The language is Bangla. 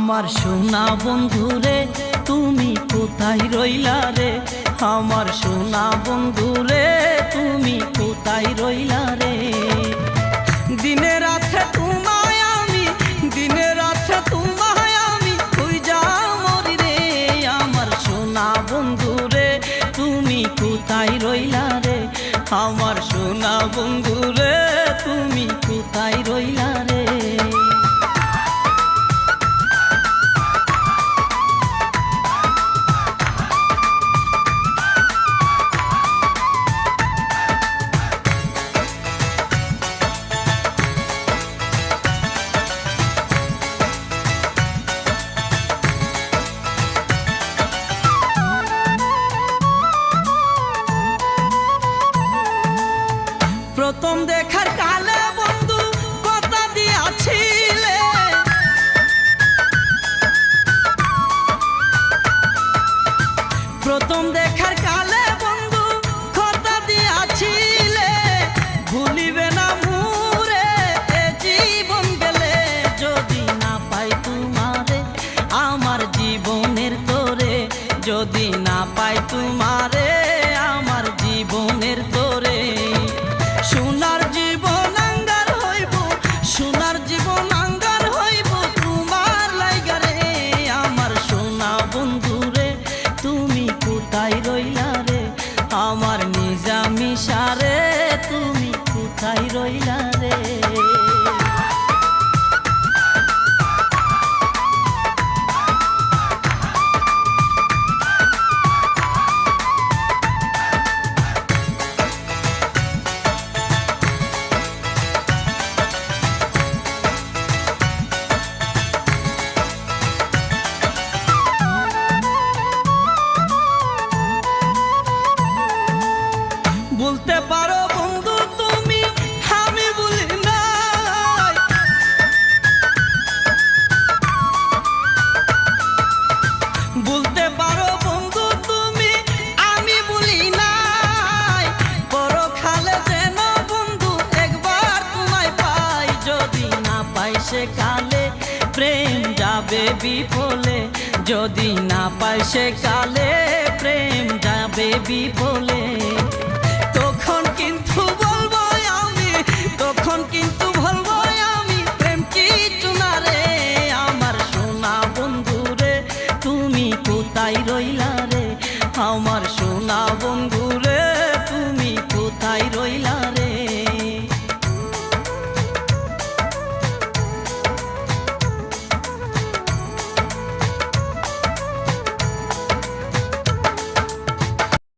আমার সোনা বন্ধুরে তুমি কোথায় রইলা রে, আমার সোনা বন্ধুরে তুমি কোথায় রইলা রে। দিনে রাতে তোমায় আমি, দিনে রাতে তোমায় আমি খুঁজা মরি রে। আমার সোনা বন্ধুরে তুমি কোথায় রইলা রে, আমার সোনা বন্ধুরে তুমি কোথায় রইলা রে। প্রথম দেখার কালে বন্ধু কথা দিয়াছিলে, প্রথম দেখার কালে বন্ধু কথা দিয়াছিলে, ভুলিবে না মুরে এ জীবন গেলে। যদি না পাই তোমারে আমার জীবনের তোরে, যদি না পাই তোমারে আমার জীবনের তোরে। সোনার জীবন আঙ্গার হইব, সোনার জীবন আঙ্গার হইব তোমার লাইগা রে। আমার সোনা বন্ধুরে তুমি কোথায় রইলা রে, আমার নিজামিশারে তুমি কোথায় রইলা রে। বলতে পারো বন্ধু তুমি আমি বলি নাই, বলতে পারো বন্ধু তুমি আমি বলি নাই। পরকালে যেন বন্ধু একবার তোমায় পাই, যদি না পাই সে কালে প্রেম যাবে বিফলে, যদি না পাই সে কালে প্রেম যাবে বিফলে। তখন কিন্তু বলবো আমি, তখন কিন্তু বলবো আমি প্রেম কিছু না রে। আমার সোনা বন্ধুরে তুমি কোথায় রইলা রে, আমার সোনা বন্ধুরে